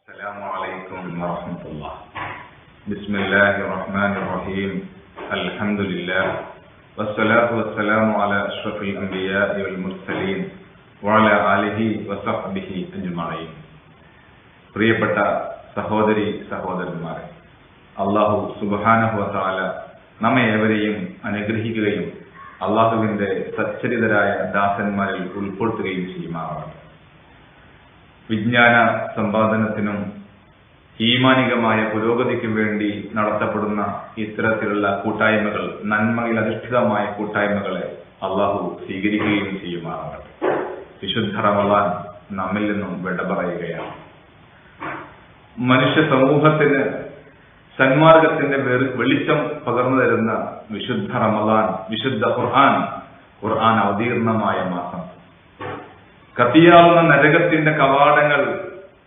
السلام عليكم ورحمة الله. بسم الله الرحمن الرحيم. الحمد لله والصلاة والسلام على أشرف الأنبياء والمرسلين وعلى آله وصحبه أجمعين. പ്രിയപ്പെട്ട സഹോദരി സഹോദരന്മാരെ, അല്ലാഹു സുബ്ഹാനഹു വ തആല നമ്മെ ഏവരെയും അനുഗ്രഹിക്കുകയും അല്ലാഹുവിന്റെ സച്ചരിതരായ ദാസന്മാരിൽ ഉൾപ്പെടുത്തുകയും ചെയ്യുമാറാകട്ടെ. വിജ്ഞാന സമ്പാദനത്തിനും ഈമാനികമായ പുരോഗതിക്കും വേണ്ടി നടത്തപ്പെടുന്ന ഇത്തരത്തിലുള്ള കൂട്ടായ്മകൾ, നന്മയിൽ അധിഷ്ഠിതമായ കൂട്ടായ്മകളെ അള്ളാഹു സ്വീകരിക്കുകയും ചെയ്യുമാറാകട്ടെ. വിശുദ്ധ റമളാൻ നമ്മിൽ നിന്നും വിട പറയുകയാണ്. മനുഷ്യ സമൂഹത്തിന് സന്മാർഗത്തിന്റെ വെളിച്ചം പകർന്നു തരുന്ന വിശുദ്ധ റമളാൻ, വിശുദ്ധ ഖുർആൻ അവതീർണമായ മാസം, കത്തിയാവുന്ന നരകത്തിന്റെ കവാടങ്ങൾ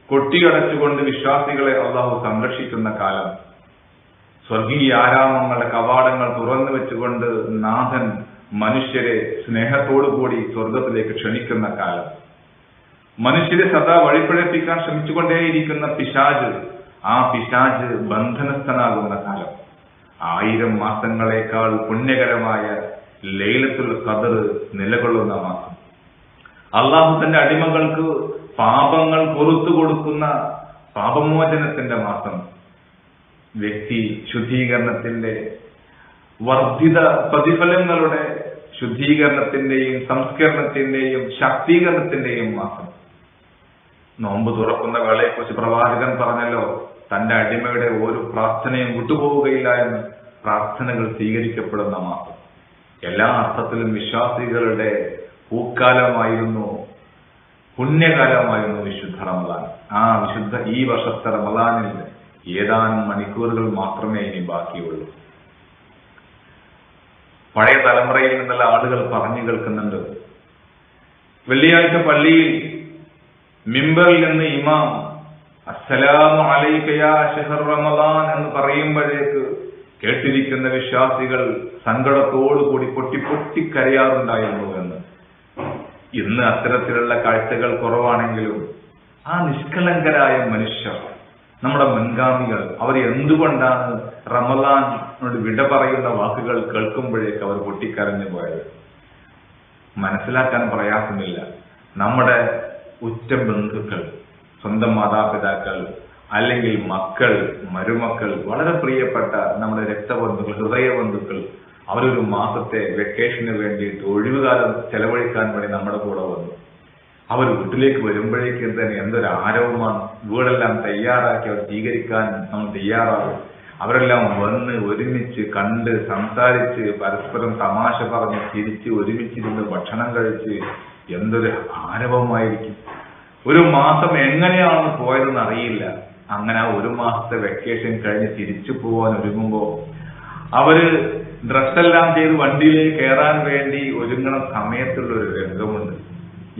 കൊട്ടിയടച്ചുകൊണ്ട് വിശ്വാസികളെ അള്ളാഹു സംരക്ഷിക്കുന്ന കാലം, സ്വർഗീയ ആരാമങ്ങളുടെ കവാടങ്ങൾ തുറന്നു വെച്ചുകൊണ്ട് നാഥൻ മനുഷ്യരെ സ്നേഹത്തോടുകൂടി സ്വർഗത്തിലേക്ക് ക്ഷണിക്കുന്ന കാലം, മനുഷ്യരെ സദാ വഴിപിഴപ്പിക്കാൻ ശ്രമിച്ചുകൊണ്ടേയിരിക്കുന്ന പിശാച്, ആ പിശാച് ബന്ധനസ്ഥനാകുന്ന കാലം, 1000 മാസങ്ങളെക്കാൾ പുണ്യകരമായ ലൈലത്തുൽ ഖദർ നിലകൊള്ളുന്ന മാസം, അള്ളാഹു തന്റെ അടിമകൾക്ക് പാപങ്ങൾ പുറത്തു കൊടുക്കുന്ന പാപമോചനത്തിന്റെ മാസം, വ്യക്തി ശുദ്ധീകരണത്തിന്റെ വർദ്ധിത പ്രതിഫലങ്ങളുടെ ശുദ്ധീകരണത്തിന്റെയും സംസ്കരണത്തിന്റെയും ശാക്തീകരണത്തിന്റെയും മാസം. നോമ്പ് തുറക്കുന്ന വേളയെക്കുറിച്ച് പ്രവാചകൻ പറഞ്ഞല്ലോ, തന്റെ അടിമയുടെ ഒരു പ്രാർത്ഥനയും വിട്ടുപോവുകയില്ല എന്ന്. പ്രാർത്ഥനകൾ സ്വീകരിക്കപ്പെടുന്ന മാസം, എല്ലാ അർത്ഥത്തിലും വിശ്വാസികളുടെ പൂക്കാലമായിരുന്നു, പുണ്യകാലമായിരുന്നു വിശുദ്ധ റമളാൻ. ഈ വർഷത്തെ റമളാനിൽ ഏതാനും മണിക്കൂറുകൾ മാത്രമേ ഇനി ബാക്കിയുള്ളൂ. പഴയ തലമുറയിൽ നിന്നുള്ള ആളുകൾ പറഞ്ഞു കേൾക്കുന്നുണ്ട്, വെള്ളിയാഴ്ച പള്ളിയിൽ മിമ്പറിൽ നിന്ന് ഇമാം അസ്സലാമു അലൈക യാ ശഹർ റമളാൻ എന്ന് പറയുമ്പോഴേക്ക് കേട്ടിരിക്കുന്ന വിശ്വാസികൾ സങ്കടത്തോടുകൂടി പൊട്ടിക്കരയാറുണ്ടായിരുന്നു എന്ന്. ഇന്ന് അത്തരത്തിലുള്ള കാഴ്ചകൾ കുറവാണെങ്കിലും ആ നിഷ്കളങ്കരായ മനുഷ്യർ, നമ്മുടെ മുൻഗാമികൾ, അവർ എന്തുകൊണ്ടാണ് റമളാനോട് വിട പറയുന്ന വാക്കുകൾ കേൾക്കുമ്പോഴേക്ക് അവർ പൊട്ടിക്കരഞ്ഞു പോയത്? മനസ്സിലാക്കാൻ പ്രയാസമില്ല. നമ്മുടെ ഉറ്റ ബന്ധുക്കൾ, സ്വന്തം മാതാപിതാക്കൾ, അല്ലെങ്കിൽ മക്കൾ, മരുമക്കൾ, വളരെ പ്രിയപ്പെട്ട നമ്മുടെ രക്തബന്ധുക്കൾ, ഹൃദയബന്ധുക്കൾ, അവരൊരു മാസത്തെ വെക്കേഷന് വേണ്ടിയിട്ട് ഒഴിവുകാലം ചെലവഴിക്കാൻ വേണ്ടി നമ്മുടെ കൂടെ വന്നു. അവർ വീട്ടിലേക്ക് വരുമ്പോഴേക്കും തന്നെ എന്തൊരു ആരവമാണ്. വീടെല്ലാം തയ്യാറാക്കി അവർ സ്വീകരിക്കാൻ നമ്മൾ തയ്യാറാകും. അവരെല്ലാം വന്ന് ഒരുമിച്ച് കണ്ട് സംസാരിച്ച് പരസ്പരം തമാശ പറഞ്ഞ് ചിരിച്ച് ഒരുമിച്ചിരുന്ന് ഭക്ഷണം കഴിച്ച് എന്തൊരു ആരവമായിരിക്കും. ഒരു മാസം എങ്ങനെയാണ് പോയതെന്ന് അറിയില്ല. അങ്ങനെ ആ ഒരു മാസത്തെ വെക്കേഷൻ കഴിഞ്ഞ് തിരിച്ചു പോവാൻ ഒരുങ്ങുമ്പോ അവര് ഡ്രസ്സെല്ലാം ചെയ്ത് വണ്ടിയിലേക്ക് കയറാൻ വേണ്ടി ഒരുങ്ങണ സമയത്തുള്ള ഒരു രംഗമുണ്ട്.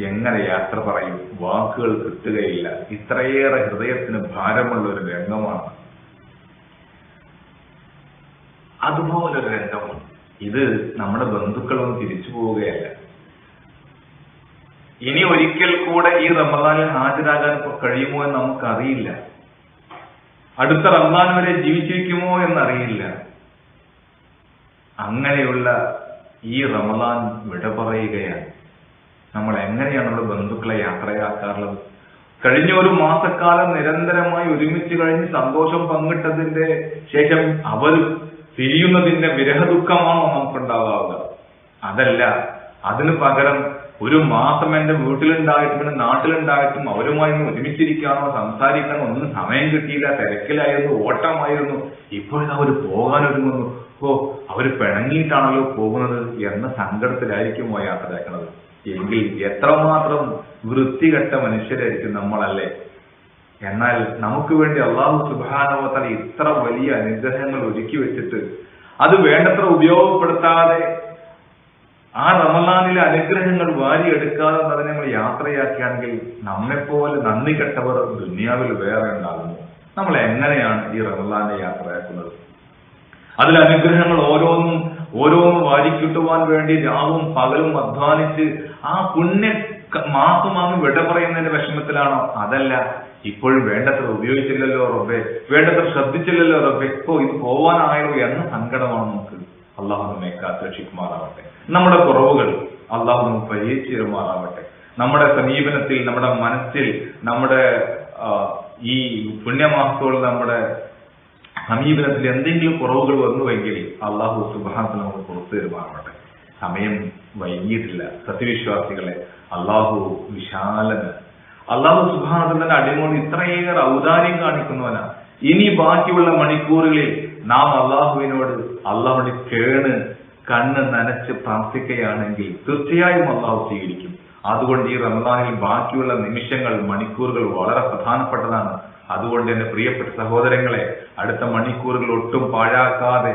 എങ്ങനെ യാത്ര പറയും? വാക്കുകൾ കിട്ടുകയില്ല. ഇത്രയേറെ ഹൃദയത്തിന് ഭാരമുള്ള ഒരു രംഗമാണ്. അതുപോലൊരു രംഗമാണ് ഇത്. നമ്മുടെ ബന്ധുക്കളൊന്നും തിരിച്ചു പോവുകയല്ല. ഇനി ഒരിക്കൽ കൂടെ ഈ റമളാനിൽ ഹാജരാകാൻ കഴിയുമോ എന്ന് നമുക്കറിയില്ല. അടുത്ത റമളാൻ വരെ ജീവിച്ചിരിക്കുമോ എന്നറിയില്ല. അങ്ങനെയുള്ള ഈ റമളാൻ വിട പറയുകയാണ്. നമ്മൾ എങ്ങനെയാണ് നമ്മുടെ ബന്ധുക്കളെ യാത്രയാക്കാറുള്ളത്? കഴിഞ്ഞ ഒരു മാസക്കാലം നിരന്തരമായി ഒരുമിച്ച് കഴിഞ്ഞ് സന്തോഷം പങ്കിട്ടതിന്റെ ശേഷം അവർ പിരിയുന്നതിന്റെ വിരഹദുഃഖമാണോ നമുക്കുണ്ടാവുക? അതല്ല. അതിനു പകരം ഒരു മാസം എന്റെ വീട്ടിലുണ്ടായിട്ടും പിന്നെ നാട്ടിലുണ്ടായിട്ടും അവരുമായി ഒരുമിച്ചിരിക്കാനോ സംസാരിക്കാനോ ഒന്നും സമയം കിട്ടിയില്ല, തിരക്കിലായിരുന്നു, ഓട്ടമായിരുന്നു. ഇപ്പോഴാ അവർ പോകാനൊരുങ്ങുന്നു. അവര് പിണങ്ങിയിട്ടാണല്ലോ പോകുന്നത് എന്ന സങ്കടത്തിലായിരിക്കുമോ യാത്രയാക്കുന്നത്? എങ്കിൽ എത്രമാത്രം വൃത്തികെട്ട മനുഷ്യരായിരിക്കും നമ്മളല്ലേ? എന്നാൽ നമുക്ക് വേണ്ടി അല്ലാഹു സുബ്ഹാനഹു വ തആല ഇത്ര വലിയ അനുഗ്രഹങ്ങൾ ഒരുക്കി വെച്ചിട്ട് അത് വേണ്ടത്ര ഉപയോഗപ്പെടുത്താതെ ആ റമളാനിലെ അനുഗ്രഹങ്ങൾ വാരിയെടുക്കാതെ അതിനെ നമ്മൾ യാത്രയാക്കുകയാണെങ്കിൽ നമ്മെപ്പോലെ നന്ദി കെട്ടവർ ദുനിയാവിൽ വേറെ ഉണ്ടാകുന്നു. നമ്മൾ എങ്ങനെയാണ് ഈ റമളാനെ യാത്രയാക്കുന്നത്? അതിൽ അനുഗ്രഹങ്ങൾ ഓരോന്നും വാരിക്കിട്ടുവാൻ വേണ്ടി രാവും പകലും അധ്വാനിച്ച് ആ പുണ്യ മാസം വിട പറയുന്നതിന്റെ വിഷമത്തിലാണോ? അതല്ല, ഇപ്പോഴും വേണ്ടത്ര ഉപയോഗിച്ചില്ലല്ലോ റബ്ബേ, വേണ്ടത്ര ശ്രദ്ധിച്ചില്ലല്ലോ റബ്ബേ, ഇത് പോവാനായോ എന്ന സങ്കടമാണ് നമുക്ക്. അള്ളാഹു നമ്മെ കാത്തുരക്ഷിക്കുമാറാവട്ടെ. നമ്മുടെ കുറവുകൾ അള്ളാഹു നമുക്ക് പരിഹരിച്ചു തരുമാറാവട്ടെ. നമ്മുടെ സമീപനത്തിൽ, നമ്മുടെ മനസ്സിൽ, നമ്മുടെ ഈ പുണ്യമാസത്തോട് നമ്മുടെ സമീപനത്തിൽ എന്തെങ്കിലും കുറവുകൾ വന്നുവെങ്കിൽ അള്ളാഹു സുബ്ഹാനഹു നമുക്ക് പുറത്തു തരുമാറാവട്ടെ. സമയം വൈകിയിട്ടില്ല. സത്യവിശ്വാസികളെ, അള്ളാഹു വിശാലന്. അള്ളാഹു സുബ്ഹാനഹു അടിമോട് ഇത്രയേറെ ഔദാര്യം കാണിക്കുന്നവനാണ്. ഇനി ബാക്കിയുള്ള മണിക്കൂറുകളിൽ നാം അള്ളാഹുവിനോട് കണ്ണ് നനച്ച് പ്രാർത്ഥിക്കുകയാണെങ്കിൽ തീർച്ചയായും അള്ളാഹു സ്വീകരിക്കും. അതുകൊണ്ട് ഈ റമദാനിൽ ബാക്കിയുള്ള നിമിഷങ്ങൾ, മണിക്കൂറുകൾ വളരെ പ്രധാനപ്പെട്ടതാണ്. അതുകൊണ്ട് എന്റെ പ്രിയപ്പെട്ട സഹോദരങ്ങളെ, അടുത്ത മണിക്കൂറുകൾ ഒട്ടും പാഴാക്കാതെ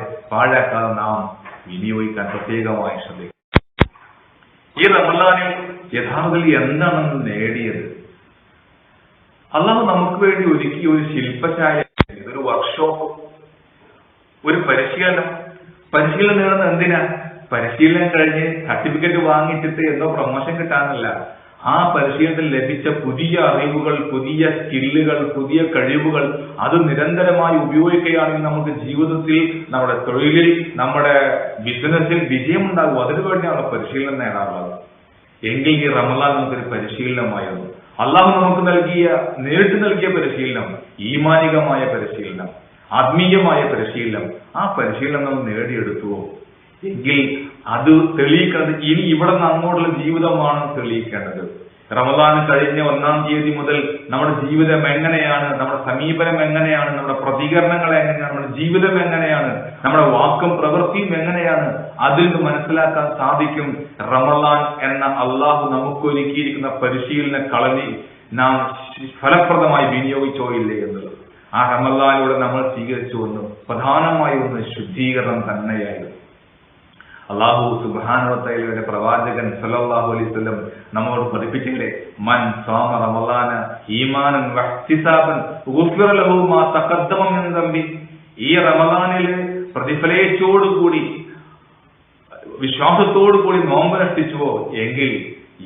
നാം വിനിയോഗിക്കാൻ പ്രത്യേകമായി ശ്രദ്ധിക്കും. ഈ റമദാനിൽ യഥാർത്ഥത്തിൽ എന്താണെന്ന് നേടിയത്? അള്ളാഹു നമുക്ക് വേണ്ടി ഒരുക്കിയ ഒരു ശില്പശാല, ഇതൊരു വർക്ക്ഷോപ്പ്, ഒരു പരിശീലനം നേടുന്നത് എന്തിനാ? പരിശീലനം കഴിഞ്ഞ് സർട്ടിഫിക്കറ്റ് വാങ്ങിച്ചിട്ട് എന്തോ പ്രൊമോഷൻ കിട്ടാനല്ല. ആ പരിശീലനത്തിൽ ലഭിച്ച പുതിയ അറിവുകൾ, പുതിയ സ്കില്ലുകൾ, പുതിയ കഴിവുകൾ അത് നിരന്തരമായി ഉപയോഗിക്കുകയാണെങ്കിൽ നമുക്ക് ജീവിതത്തിൽ, നമ്മുടെ തൊഴിലിൽ, നമ്മുടെ ബിസിനസ്സിൽ വിജയമുണ്ടാകും. അതിനുവേണ്ടിയാണ് പരിശീലനം നേടാറുള്ളത്. എങ്കിൽ ഈ റമദാൻ നമുക്കൊരു പരിശീലനമായിരുന്നു. അള്ളാഹു നമുക്ക് നേരിട്ട് നൽകിയ പരിശീലനം, ഈമാനികമായ പരിശീലനം, ആത്മീയമായ പരിശീലനം. ആ പരിശീലനം നമ്മൾ നേടിയെടുത്തുവോ? എങ്കിൽ അത് തെളിയിക്കേണ്ടത് ഇനി ഇവിടെ നിന്ന് അങ്ങോട്ടുള്ള ജീവിതമാണ് തെളിയിക്കേണ്ടത്. റമദാൻ കഴിഞ്ഞ 1-ാം തീയതി മുതൽ നമ്മുടെ ജീവിതം എങ്ങനെയാണ്, നമ്മുടെ സമീപനം എങ്ങനെയാണ്, നമ്മുടെ പ്രതികരണങ്ങൾ എങ്ങനെയാണ്, നമ്മുടെ ജീവിതം എങ്ങനെയാണ്, നമ്മുടെ വാക്കും പ്രവൃത്തിയും എങ്ങനെയാണ്, അതിൽ നിന്ന് മനസ്സിലാക്കാൻ സാധിക്കും റമദാൻ എന്ന അള്ളാഹു നമുക്ക് ഒരുക്കിയിരിക്കുന്ന പരിശീലന കളരി നാം ഫലപ്രദമായി വിനിയോഗിച്ചോ ഇല്ലേ എന്നുള്ളത്. ആ റമദാനിലൂടെ നമ്മൾ സ്വീകരിച്ചു വന്നു പ്രധാനമായി ഒന്ന് ശുദ്ധീകരണം തന്നെയായിരുന്നു. അള്ളാഹു സുബ്ഹാനഹു വ തആലയുടെ പ്രവാചകൻ സല്ലല്ലാഹു അലൈഹി വസല്ലം നമ്മോട് പഠിപ്പിച്ചില്ലേ, മൻ സാമ റമളാന ഈമാനൻ വഹ്തിസാബൻ ഗുഫിറ ലഹു മാ തഖദ്ദമ മിൻ ദംബി. ഈ റമളാനിൽ പ്രതിഫലത്തോടുകൂടി വിശ്വാസത്തോടുകൂടി നോമ്പ് അനുഷ്ഠിച്ചുവോ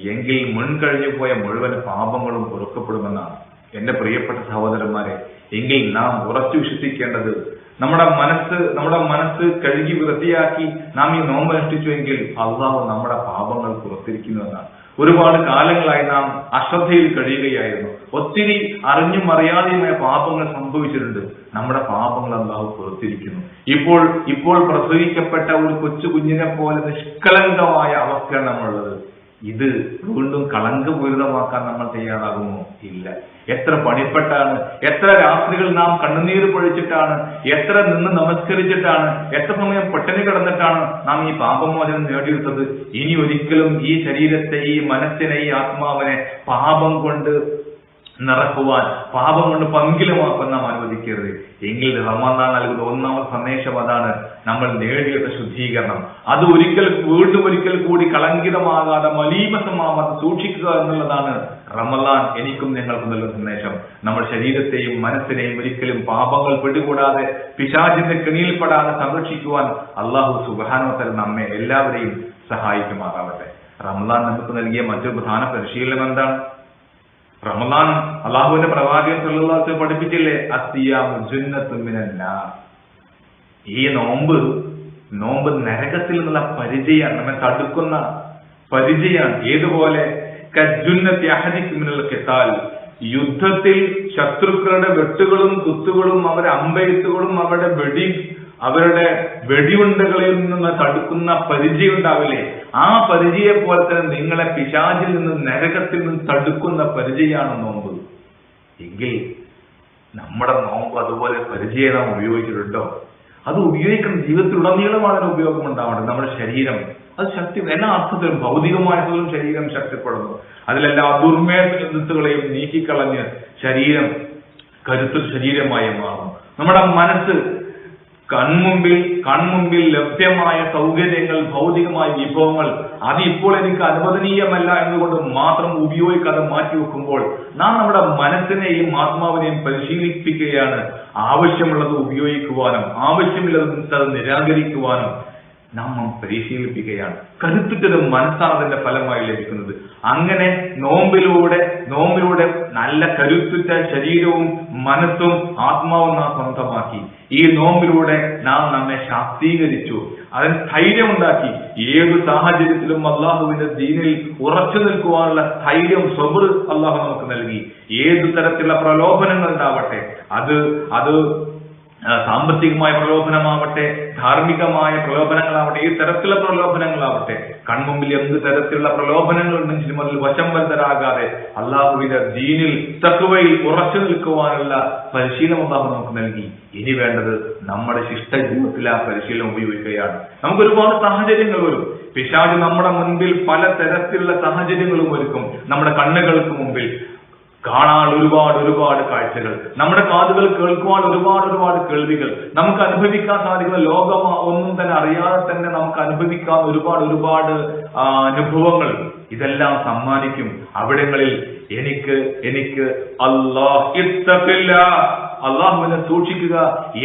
എങ്കിൽ മുൻകഴിഞ്ഞു പോയ മുഴുവൻ പാപങ്ങളും പൊറുക്കപ്പെടുമെന്നാണ്. എന്റെ പ്രിയപ്പെട്ട സഹോദരന്മാരെ, എങ്കിൽ നാം ഉറച്ചു വിശ്വസിക്കേണ്ടത് നമ്മുടെ മനസ്സ് കഴുകി വൃത്തിയാക്കി നാം ഈ നോമ്പ് അനുഷ്ഠിച്ചുവെങ്കിൽ അള്ളാഹു നമ്മുടെ പാപങ്ങൾ പുറത്തിരിക്കുന്നുവെന്നാണ്. ഒരുപാട് കാലങ്ങളായി നാം അശ്രദ്ധയിൽ കഴിയുകയായിരുന്നു. ഒത്തിരി അറിഞ്ഞും അറിയാതെയുമായ പാപങ്ങൾ സംഭവിച്ചിട്ടുണ്ട്. നമ്മുടെ പാപങ്ങൾ അള്ളാഹു പുറത്തിരിക്കുന്നു. ഇപ്പോൾ പ്രസവിക്കപ്പെട്ട ഒരു കൊച്ചു കുഞ്ഞിനെ പോലെ നിഷ്കളങ്കമായ അവസ്ഥയാണ് നമ്മളുള്ളത്. ഇത് വീണ്ടും കളങ്കപൂരിതമാക്കാൻ നമ്മൾ തയ്യാറാകുമോ? ഇല്ല. എത്ര പണിപ്പെട്ടാണ്, എത്ര രാത്രികൾ നാം കണ്ണുനീർ പൊഴിച്ചിട്ടാണ്, എത്ര നിന്ന് നമസ്കരിച്ചിട്ടാണ്, എത്ര സമയം പട്ടിണി കിടന്നിട്ടാണ് നാം ഈ പാപമോചനം നേടിയെടുത്തത്. ഇനി ഒരിക്കലും ഈ ശരീരത്തെ, ഈ മനസ്സിനെ, ഈ ആത്മാവിനെ പാപം കൊണ്ട് നിറക്കുവാൻ, പാപം കൊണ്ട് പങ്കിലമാക്കാൻ നാം അനുവദിക്കരുത്. എങ്കിൽ റമദാൻ നൽകുന്ന ഒന്നാമത്തെ സന്ദേശം അതാണ്, നമ്മൾ നേടിയെടുത്ത ശുദ്ധീകരണം. അത് വീണ്ടും ഒരിക്കൽ കൂടി കളങ്കിതമാകാതെ മലീമസമാവാതെ സൂക്ഷിക്കുക എന്നുള്ളതാണ് റമദാൻ എനിക്കും നിങ്ങൾക്കും നൽകുന്ന സന്ദേശം. നമ്മുടെ ശരീരത്തെയും മനസ്സിനെയും ഒരിക്കലും പാപങ്ങൾ പിടികൂടാതെ, പിശാചിന്റെ കെണിയിൽപ്പെടാതെ സംരക്ഷിക്കുവാൻ അള്ളാഹു സുബ്ഹാനഹു വ തആല നമ്മെ എല്ലാവരെയും സഹായിക്കുമാറാവട്ടെ. റമദാൻ നമുക്ക് നൽകിയ മറ്റൊരു പ്രധാന പരിശീലനം എന്താണ്? റമദാൻ അള്ളാഹുവിന്റെ പ്രവാചകൻ സല്ലല്ലാഹു അലൈഹി വസല്ലം പഠിപ്പിച്ചില്ലേ, അസ്സിയാമു ജുന്നത്തും മിനന്നാർ. ഈ നോമ്പ് നരകത്തിൽ നിന്നുള്ള പരിചയാണ്, നമ്മെ തടുക്കുന്ന പരിചയാണ്. ഏതുപോലെ കജ്ജുന്നത്തി അഹദിക്കും മിനൽ ഖിതാൽ, യുദ്ധത്തിൽ ശത്രുക്കളുടെ വെട്ടുകളും കുത്തുകളും അവരുടെ അമ്പെയ്ത്തുകളും അവരുടെ വെടിയുണ്ടകളിൽ നിന്ന് തടുക്കുന്ന പരിചയം ഉണ്ടാവില്ലേ? ആ പരിചയെ പോലെ തന്നെ നിങ്ങളെ പിശാചിൽ നിന്ന്, നരകത്തിൽ നിന്ന് തടുക്കുന്ന പരിചയമാണ് നോമ്പ്. എങ്കിൽ നമ്മുടെ നോമ്പ് അതുപോലെ പരിചയം നാം ഉപയോഗിച്ചിട്ടുണ്ടോ? അത് ഉപയോഗിക്കണം. ജീവിതത്തിലുടനീളമാണ് അതിന് ഉപയോഗം ഉണ്ടാവേണ്ടത്. നമ്മുടെ ശരീരം അത് എല്ലാ അർത്ഥത്തിലും, ഭൗതികമായിട്ടുള്ള ശരീരം ശക്തിപ്പെടുന്നു. അതിലെല്ലാ ദുർമേധകളെയും നീക്കിക്കളഞ്ഞ് ശരീരം കരുത്തുള്ള ശരീരമായി മാറും. നമ്മുടെ മനസ്സ് കൺമുമ്പിൽ ലഭ്യമായ സൗകര്യങ്ങൾ, ഭൗതികമായ വിഭവങ്ങൾ അതിപ്പോൾ എനിക്ക് അനുവദനീയമല്ല എന്നുകൊണ്ട് മാത്രം ഉപയോഗിക്കാതെ മാറ്റിവെക്കുമ്പോൾ നാം നമ്മുടെ മനസ്സിനെയും ആത്മാവിനെയും പരിശീലിപ്പിക്കുകയാണ്. ആവശ്യമുള്ളത് ഉപയോഗിക്കുവാനും ആവശ്യമില്ലത് നിരാകരിക്കുവാനും നാം പരിശീലിപ്പിക്കുകയാണ്. കരുത്തുറ്റൊരു മനസ്സാണ് അതിന്റെ ഫലമായി ലഭിക്കുന്നത്. അങ്ങനെ നോമ്പിലൂടെ നല്ല കരുത്തുറ്റ ശരീരവും മനസ്സും ആത്മാവും നാം സ്വന്തമാക്കി. ഈ നോമ്പിലൂടെ നാം നമ്മെ ശാക്തീകരിച്ചു, അതിന് ധൈര്യമുണ്ടാക്കി. ഏതു സാഹചര്യത്തിലും അള്ളാഹുവിന്റെ ദീനിൽ ഉറച്ചു നിൽക്കുവാനുള്ള ധൈര്യം, സബ്ർ അള്ളാഹു നമുക്ക് നൽകി. ഏതു തരത്തിലുള്ള പ്രലോഭനങ്ങൾ ഉണ്ടാവട്ടെ, അത് സാമ്പത്തികമായ പ്രലോഭനമാവട്ടെ, ധാർമ്മികമായ പ്രലോഭനങ്ങളാവട്ടെ, ഈ തരത്തിലുള്ള പ്രലോഭനങ്ങളാവട്ടെ, കൺമുമ്പിൽ എന്ത് തരത്തിലുള്ള പ്രലോഭനങ്ങൾ ഉണ്ടെങ്കിലും അതിൽ വശംവദരാകാതെ അള്ളാഹുവിന്റെ ദീനിൽ തഖ്വയിൽ ഉറച്ചു നിൽക്കുവാനുള്ള പരിശീലനം അള്ളാഹു നമുക്ക് നൽകി. ഇനി വേണ്ടത് നമ്മുടെ ശിഷ്ട ജീവിതത്തിൽ ആ പരിശീലനം ഉപയോഗിക്കുകയാണ്. നമുക്ക് ഒരുപാട് സാഹചര്യങ്ങൾ വരും. പിശാച് നമ്മുടെ മുൻപിൽ പല തരത്തിലുള്ള സാഹചര്യങ്ങളും ഒരുക്കും. നമ്മുടെ കണ്ണുകൾക്ക് മുമ്പിൽ കാണാൻ ഒരുപാട് കാഴ്ചകൾ, നമ്മുടെ കാതുകൾ കേൾക്കുവാൻ ഒരുപാട് കേൾവികൾ, നമുക്ക് അനുഭവിക്കാൻ സാധിക്കുന്ന ലോകം ഒന്നും തന്നെ അറിയാതെ തന്നെ നമുക്ക് അനുഭവിക്കാൻ ഒരുപാട് അനുഭവങ്ങൾ, ഇതെല്ലാം സമ്മാനിക്കും. അവിടങ്ങളിൽ എനിക്ക് അള്ളാഹുവിനെ സൂക്ഷിക്കുക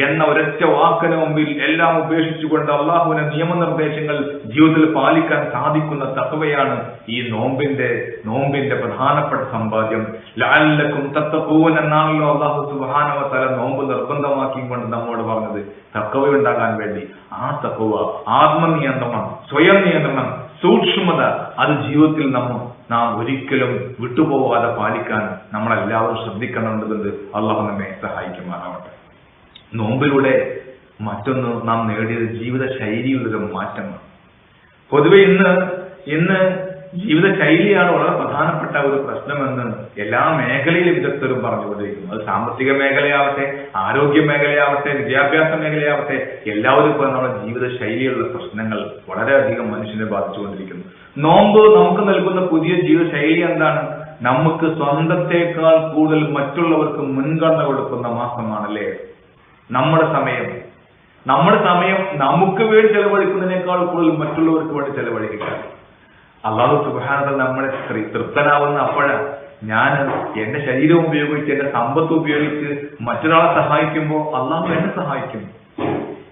എന്ന ഒരൊറ്റ വാക്കിന് മുമ്പിൽ എല്ലാം ഉപേക്ഷിച്ചുകൊണ്ട് അള്ളാഹുവിന്റെ നിയമനിർദ്ദേശങ്ങൾ ജീവിതത്തിൽ പാലിക്കാൻ സാധിക്കുന്ന തഖ്വയാണ് ഈ നോമ്പിന്റെ പ്രധാനപ്പെട്ട സമ്പാദ്യം. ലഅല്ലക്കും തത്തഖൂൻ എന്നാണല്ലോ അള്ളാഹു സുബ്ഹാനഹു വ തആല നോമ്പ് നിർബന്ധമാക്കിക്കൊണ്ട് നമ്മോട് പറഞ്ഞത്. തഖ്വ ഉണ്ടാകാൻ വേണ്ടി ആ തഖ്വ, ആത്മനിയന്ത്രണം, സ്വയം നിയന്ത്രണം, സൂക്ഷ്മത, അത് ജീവിതത്തിൽ നാം ഒരിക്കലും വിട്ടുപോകാതെ പാലിക്കാൻ നമ്മളെല്ലാവരും ശ്രദ്ധിക്കേണ്ടതുണ്ട്. അള്ളാഹു നമ്മെ സഹായിക്കുമാറാവട്ടെ. നോമ്പിലൂടെ മറ്റൊന്ന് നാം നേടിയത് ജീവിത ശൈലിയിലൊരു മാറ്റമാണ്. പൊതുവെ ഇന്ന് ജീവിത ശൈലിയാണ് വളരെ പ്രധാനപ്പെട്ട ഒരു പ്രശ്നമെന്ന് എല്ലാ മേഖലയിലും വിദഗ്ധരും പറഞ്ഞുകൊണ്ടിരിക്കുന്നു. അത് സാമ്പത്തിക മേഖലയാവട്ടെ, ആരോഗ്യ മേഖലയാവട്ടെ, വിദ്യാഭ്യാസ മേഖലയാവട്ടെ, എല്ലാവരും ഇപ്പോൾ നമ്മുടെ ജീവിത ശൈലിയുള്ള പ്രശ്നങ്ങൾ വളരെയധികം മനുഷ്യനെ ബാധിച്ചുകൊണ്ടിരിക്കുന്നു. നോമ്പ് നമുക്ക് നൽകുന്ന പുതിയ ജീവിത ശൈലി എന്താണ്? നമുക്ക് സ്വന്തത്തെക്കാൾ കൂടുതൽ മറ്റുള്ളവർക്ക് മുൻഗണന കൊടുക്കുന്ന മാസമാണല്ലേ നമ്മുടെ സമയം. നമുക്ക് വേണ്ടി ചെലവഴിക്കുന്നതിനേക്കാൾ കൂടുതൽ മറ്റുള്ളവർക്ക് വേണ്ടി ചെലവഴിക്കുക. അള്ളാഹു സുബ്ഹാനഹു നമ്മളെ തൃപ്തനാവുന്ന അപ്പോഴാണ്. ഞാൻ എന്റെ ശരീരം ഉപയോഗിച്ച്, എന്റെ സമ്പത്ത് ഉപയോഗിച്ച് മറ്റൊരാളെ സഹായിക്കുമ്പോൾ അള്ളാഹു എന്നെ സഹായിക്കും.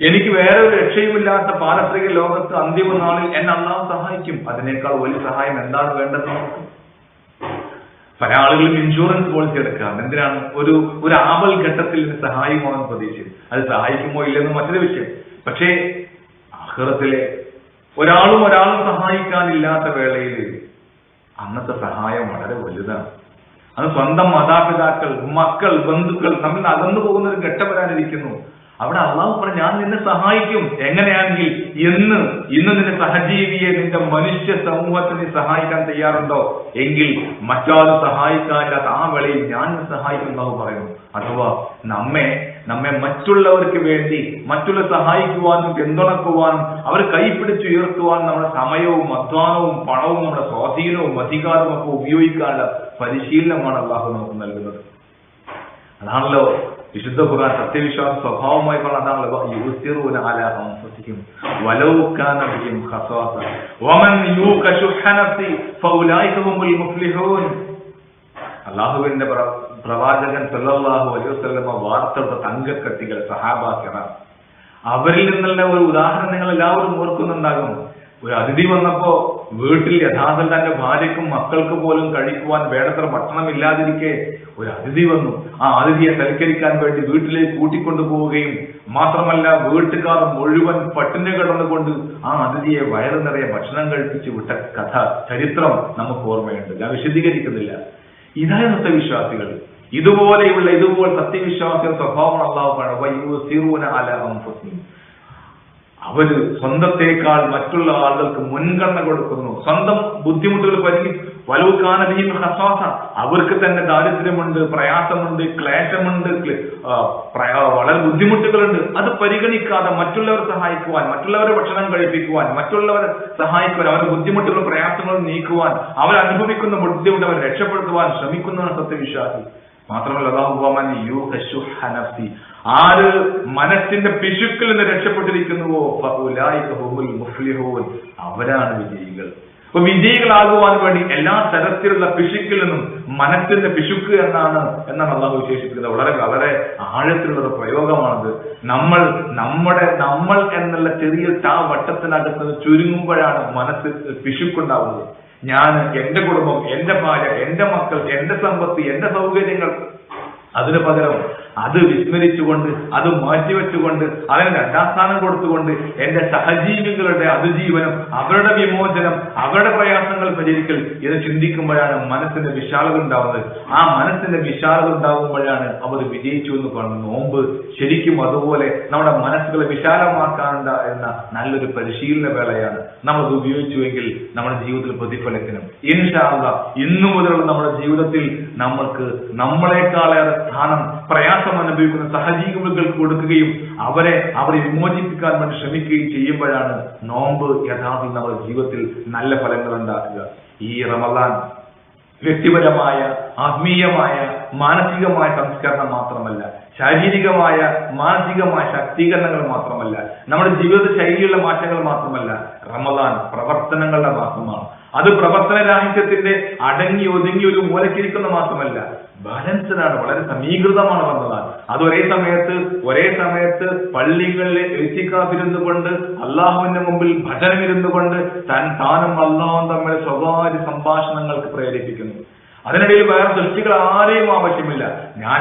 എനിക്ക് വേറെ ഒരു രക്ഷയുമില്ലാത്ത പാരത്രിക ലോകത്ത് അന്തിമ നാളിൽ എന്നെ അള്ളാഹു സഹായിക്കും. അതിനേക്കാൾ വലിയ സഹായം എന്താണ് വേണ്ടത് നമുക്ക്? പല ആളുകളും ഇൻഷുറൻസ് പോളിസി എടുക്കാം. എന്തിനാണ്? ഒരു ആപൽ ഘട്ടത്തിൽ സഹായിക്കുമോന്ന് പ്രതീക്ഷിച്ചു. അത് സഹായിക്കുമോ ഇല്ലെന്ന് മറ്റൊരു വിഷയം. പക്ഷേ ആഖിറത്തിലെ ഒരാളും സഹായിക്കാനില്ലാത്ത വേളയിൽ അന്നത്തെ സഹായം വളരെ വലുതാണ്. അത് സ്വന്തം മാതാപിതാക്കൾ, മക്കൾ, ബന്ധുക്കൾ തമ്മിൽ അകന്നു പോകുന്ന ഒരു ഘട്ടം വരാനിരിക്കുന്നു. അവിടെ അള്ളാഹു പറഞ്ഞു, ഞാൻ നിന്നെ സഹായിക്കും. എങ്ങനെയാണെങ്കിൽ ഇന്ന് നിന്റെ സഹജീവിയെ, നിന്റെ മനുഷ്യ സമൂഹത്തിന് സഹായിക്കാൻ തയ്യാറുണ്ടോ എങ്കിൽ മറ്റാരും സഹായിക്കാനില്ലാത്ത ആ വേളയിൽ ഞാൻ സഹായിക്കുമെന്നാവ് പറയുന്നു. അഥവാ നമ്മെ മറ്റുള്ളവർക്ക് വേണ്ടി സഹായിക്കുവാനും പിന്തുണക്കുവാനും അവർ കൈപിടിച്ചുയർത്തുവാനും നമ്മുടെ സമയവും അധ്വാനവും പണവും നമ്മുടെ സ്വാധീനവും അധികാരവും ഒക്കെ ഉപയോഗിക്കാനുള്ള പരിശീലനമാണ് അള്ളാഹു നമുക്ക് നൽകുന്നത്. അതാണല്ലോ വിശുദ്ധ ഖുർആൻ സത്യവിശ്വാസ സ്വഭാവമായി പറഞ്ഞതാണല്ലോ, യുസിറൂന അലാ അൻഫുസിഹിം വലൗ കാന ബിഹിം ഖസാസ വമൻ യൂക ശുഹ നഫ്സി ഫൗലൈക ഹുമുൽ മുഫ്ലിഹൂൻ. അല്ലാഹുവിന്റെ പ്രവാചകൻ സല്ലല്ലാഹു അലൈഹി വസല്ലം വാർത്തെടുത്ത തങ്കക്കട്ടികൾ സഹാബാക്കിറാം. അവരിൽ നിന്നുള്ള ഒരു ഉദാഹരണം നിങ്ങൾ എല്ലാവരും ഓർക്കുന്നുണ്ടാകും. ഒരു അതിഥി വന്നപ്പോ വീട്ടിൽ യഥാർത്ഥം തന്റെ ഭാര്യയ്ക്കും മക്കൾക്ക് പോലും കഴിക്കുവാൻ വേണ്ടത്ര ഭക്ഷണം ഇല്ലാതിരിക്കെ ഒരു അതിഥി വന്നു. ആ അതിഥിയെ സൽക്കരിക്കാൻ വേണ്ടി വീട്ടിലേക്ക് കൂട്ടിക്കൊണ്ടുപോവുകയും മാത്രമല്ല വീട്ടുകാർ മുഴുവൻ പട്ടിണി കിടന്നുകൊണ്ട് ആ അതിഥിയെ വയറു നിറയെ ഭക്ഷണം കഴിപ്പിച്ച് വിട്ട കഥ, ചരിത്രം നമുക്ക് ഓർമ്മയുണ്ട്. ഞാൻ വിശദീകരിക്കുന്നില്ല. ഇതായ സത്യവിശ്വാസികൾ, ഇതുപോലെ സത്യവിശ്വാസികൾ സ്വഭാവം അല്ലാഹു പറഞ്ഞു. അവര് സ്വന്തത്തെക്കാൾ മറ്റുള്ള ആളുകൾക്ക് മുൻഗണന കൊടുക്കുന്നു. സ്വന്തം ബുദ്ധിമുട്ടുകൾ വലവുക്കാനബിയും ഹസാസ, അവർക്ക് തന്നെ ദാരിദ്ര്യമുണ്ട്, പ്രയാസമുണ്ട്, ക്ലേശമുണ്ട്, വളരെ ബുദ്ധിമുട്ടുകളുണ്ട്. അത് പരിഗണിക്കാതെ മറ്റുള്ളവരെ സഹായിക്കുവാൻ, മറ്റുള്ളവരെ ഭക്ഷണം കഴിപ്പിക്കുവാൻ, മറ്റുള്ളവരെ സഹായിക്കുവാൻ, അവരുടെ ബുദ്ധിമുട്ടുകളും പ്രയാസങ്ങളും നീക്കുവാൻ, അവരനുഭവിക്കുന്ന ബുദ്ധിമുട്ട് അവർ രക്ഷപ്പെടുത്തുവാൻ ശ്രമിക്കുന്നതാണ് സത്യവിശ്വാസി. മാത്രമല്ല ആര് മനസ്സിന്റെ പിശുക്കിൽ നിന്ന് രക്ഷപ്പെട്ടിരിക്കുന്നുവോ അവരാണ് വിജയികൾ. അപ്പൊ വിജയികളാകുവാൻ വേണ്ടി എല്ലാ തരത്തിലുള്ള പിശുക്കിൽ നിന്നും മനസ്സിന്റെ പിശുക്ക് എന്നാണ് അള്ളാഹു വിശേഷിപ്പിക്കുന്നത്. വളരെ വളരെ ആഴത്തിലുള്ള ഒരു പ്രയോഗമാണത്. നമ്മൾ എന്നുള്ള ചെറിയ വട്ടത്തിനകത്ത് ചുരുങ്ങുമ്പോഴാണ് മനസ്സിൽ പിശുക്കുണ്ടാവുന്നത്. ഞാൻ, എന്റെ കുടുംബം, എന്റെ ഭാര്യ, എന്റെ മക്കൾ, എന്റെ സമ്പത്ത്, എന്റെ സൗകര്യങ്ങൾ, അതിനു പകരം അത് വിസ്മരിച്ചുകൊണ്ട്, അത് മാറ്റിവെച്ചുകൊണ്ട്, അതിന് രണ്ടാം സ്ഥാനം കൊടുത്തുകൊണ്ട് എന്റെ സഹജീവികളുടെ അതിജീവനം, അവരുടെ വിമോചനം, അവരുടെ പ്രയാസങ്ങൾ പരിഹരിക്കൽ, ഇത് ചിന്തിക്കുമ്പോഴാണ് മനസ്സിന്റെ വിശാലത ഉണ്ടാവുന്നത്. ആ മനസ്സിന്റെ വിശാലത ഉണ്ടാകുമ്പോഴാണ് അവർ വിജയിച്ചു എന്ന് കാണുന്നത്. നോമ്പ് ശരിക്കും അതുപോലെ നമ്മുടെ മനസ്സുകളെ വിശാലമാക്കാനുണ്ട എന്ന നല്ലൊരു പരിശീലന വേളയാണ്. നമ്മൾ അത് ഉപയോഗിച്ചുവെങ്കിൽ നമ്മുടെ ജീവിതത്തിൽ പ്രതിഫലിക്കണം. ഇൻഷാ അല്ലാഹ് ഇന്നു മുതലുള്ള നമ്മുടെ ജീവിതത്തിൽ നമ്മൾക്ക് നമ്മളെക്കാളേറെ സ്ഥാനം, പ്രയാസം അനുഭവിക്കുന്ന സഹജീവികൾക്ക് കൊടുക്കുകയും അവരെ വിമോചിപ്പിക്കാൻ വേണ്ടി ശ്രമിക്കുകയും ചെയ്യുമ്പോഴാണ് നോമ്പ് യഥാർത്ഥത്തിൽ നമ്മുടെ ജീവിതത്തിൽ നല്ല ഫലങ്ങൾ ഉണ്ടാക്കുക. ഈ റമദാൻ വ്യക്തിപരമായ, ആത്മീയമായ, മാനസികമായ സംസ്കരണം മാത്രമല്ല, ശാരീരികമായ, മാനസികമായ ശാക്തീകരണങ്ങൾ മാത്രമല്ല, നമ്മുടെ ജീവിത ശൈലിയുള്ള മാറ്റങ്ങൾ മാത്രമല്ല, റമദാൻ പ്രവർത്തനങ്ങളുടെ മാസമാണ്. അത് പ്രവർത്തന രാഹിത്യത്തിന്റെ അടങ്ങി ഒതുങ്ങി ഒരു മൂലക്കിരിക്കുന്ന മാസമല്ല, ബാലൻസ്ഡാണ്, വളരെ സമീകൃതമാണ് റമദാൻ. അത് ഒരേ സമയത്ത് പള്ളികളിലെ എത്തിക്കാതിരുന്നു കൊണ്ട്, അള്ളാഹുവിന്റെ മുമ്പിൽ ഭജനമിരുന്നു കൊണ്ട് താനും അള്ളാഹും തമ്മിൽ സ്വകാര്യ സംഭാഷണങ്ങൾക്ക് പ്രേരിപ്പിക്കുന്നു. അതിനിടയിൽ വേറെ സൃഷ്ടികൾ ആരെയും ആവശ്യമില്ല. ഞാൻ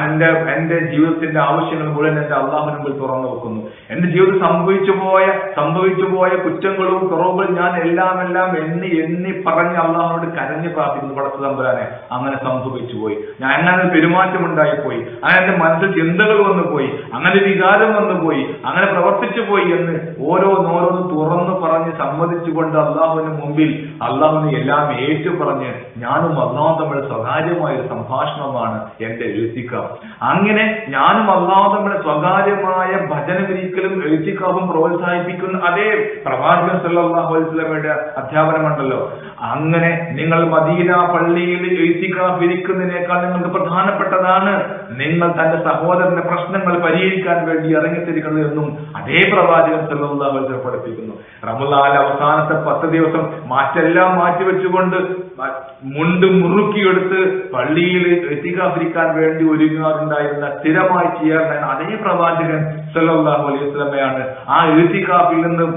എന്റെ ജീവിതത്തിന്റെ ആവശ്യങ്ങൾ മുഴുവൻ എന്റെ അള്ളാഹുവിന് മുമ്പിൽ തുറന്നു വെക്കുന്നു. എന്റെ ജീവിതത്തിൽ സംഭവിച്ചു പോയ കുറ്റങ്ങളും കുറവുകൾ ഞാൻ എല്ലാം എണ്ണി പറഞ്ഞ് അള്ളാഹുനോട് കരഞ്ഞ് പ്രാർത്ഥിക്കുന്നു. പടച്ച തമ്പുരാനെ, അങ്ങനെ സംഭവിച്ചു പോയി, ഞാൻ അങ്ങനെ പെരുമാറ്റം ഉണ്ടായിപ്പോയി, അങ്ങനെ എന്റെ മനസ്സിൽ ചിന്തകൾ വന്നു പോയി, അങ്ങനെ വികാരം വന്നു പോയി, അങ്ങനെ പ്രവർത്തിച്ചു പോയി എന്ന് ഓരോന്നോരോന്ന് തുറന്നു പറഞ്ഞ് സമ്മതിച്ചുകൊണ്ട് അള്ളാഹുവിന് മുമ്പിൽ അള്ളാഹുവിനെ എല്ലാം ഏറ്റു പറഞ്ഞ് ഞാനും അള്ളാഹും തമ്മിൽ സ്വകാര്യമായ ഒരു സംഭാഷണമാണ് എന്റെ എഴുത്തിക്കാവ്. അങ്ങനെ ഞാനും അള്ളാഹു തമ്മിൽ സ്വകാര്യമായ ഭജനമിരിക്കലും എഴുത്തിക്കാവും പ്രോത്സാഹിപ്പിക്കുന്ന അതേ പ്രവാചകൻ സല്ലല്ലാഹു അലൈഹി വസല്ലമയുടെ അധ്യാപനമുണ്ടല്ലോ. അങ്ങനെ നിങ്ങൾ മദീന പള്ളിയിൽ എഴുത്തിക്കാവ് ഇരിക്കുന്നതിനേക്കാൾ നിങ്ങൾക്ക് പ്രധാനപ്പെട്ടതാണ് നിങ്ങൾ തന്റെ സഹോദരന്റെ പ്രശ്നങ്ങൾ പരിഹരിക്കാൻ വേണ്ടി ഇറങ്ങിത്തിരിക്കുന്നത് എന്നും അതേ പ്രവാചകൻ സല്ലല്ലാഹു അലൈഹി വസല്ലം പഠിപ്പിക്കുന്നു. റമദാനിലെ അവസാനത്തെ 10 ദിവസം മാറ്റെല്ലാം മാറ്റിവെച്ചുകൊണ്ട് മുണ്ട് മുറുക്കിയെടുത്ത് പള്ളിയിൽ എത്തിക്കാതിരിക്കാൻ വേണ്ടി ഒരുങ്ങാറുണ്ടായിരുന്ന, സ്ഥിരമായി ചെയ്യാറുണ്ടായിരുന്ന അതേ പ്രവാചകൻ സല്ലല്ലാഹു അലൈഹി വസല്ലമയാണ് ആ എത്തിക്കാഫിൽ നിന്ന്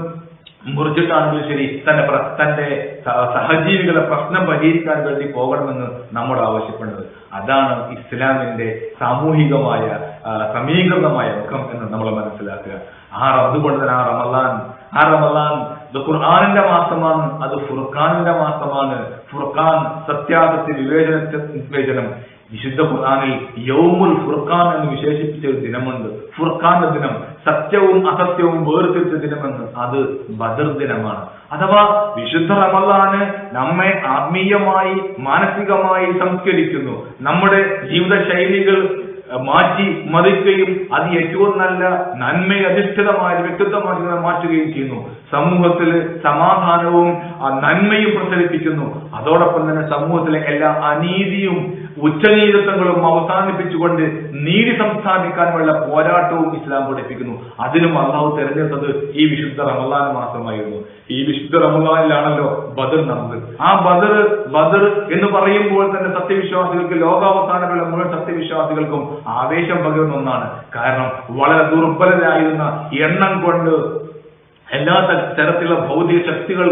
മുറിച്ചിട്ടാണെങ്കിലും ശരി തന്റെ സഹജീവികളെ പ്രശ്നം പരിഹരിക്കാൻ വേണ്ടി പോകണമെന്ന് നമ്മൾ ആവശ്യപ്പെടുന്നത്. അതാണ് ഇസ്ലാമിന്റെ സാമൂഹികമായ സമീകൃതമായ മുഖം എന്ന് നമ്മൾ മനസ്സിലാക്കുക. അതുകൊണ്ട് തന്നെ ആ റമദാൻ ഇത് ഖുർആനിന്റെ മാസമാണ്, അത് ഫുർഖാനിന്റെ മാസമാണ്. ഫുർഖാൻ സത്യാസത്യ വിവേചനം. വിശുദ്ധ ഖുർആനിൽ യൗമുൽ ഫുർഖാൻ എന്ന് വിശേഷിപ്പിച്ച ഒരു ദിനമുണ്ട്. ഫുർഖാന്റെ ദിനം, സത്യവും അസത്യവും വേർതിരിച്ച ദിനമെന്ന്. അത് ബദർ ദിനമാണ്. അഥവാ വിശുദ്ധ റമദാന് നമ്മെ ആത്മീയമായി, മാനസികമായി സംസ്കരിക്കുന്നു. നമ്മുടെ ജീവിത ശൈലികൾ മാറ്റി മറിക്കുകയും അത് ഏറ്റവും നല്ല നന്മയധിഷ്ഠിതമായ വ്യക്തിത്വമായി മാറ്റുകയും ചെയ്യുന്നു. സമൂഹത്തിൽ സമാധാനവും നന്മയും പ്രചരിപ്പിക്കുന്നു. അതോടൊപ്പം തന്നെ സമൂഹത്തിലെ എല്ലാ അനീതിയും ഉച്ചനീചത്വങ്ങളും അവസാനിപ്പിച്ചുകൊണ്ട് നീതി സംസ്ഥാപിക്കാനുള്ള പോരാട്ടവും ഇസ്ലാം പഠിപ്പിക്കുന്നു. അതിനും അള്ളാഹു തെരഞ്ഞെടുത്തത് ഈ വിശുദ്ധ റമദാൻ മാസമായിരുന്നു. ഈ വിശുദ്ധ റമദാനിലാണല്ലോ ബദർ നടന്നത്. ആ ബദർ എന്ന് പറയുമ്പോൾ തന്നെ സത്യവിശ്വാസികൾക്ക്, ലോകാവസാനമുള്ള മുഴുവൻ സത്യവിശ്വാസികൾക്കും ആവേശം പകരുന്ന ഒന്നാണ്. കാരണം വളരെ ദുർബലരായിരുന്ന, എണ്ണം കൊണ്ട് എല്ലാ തരത്തിലുള്ള ഭൗതിക ശക്തികൾ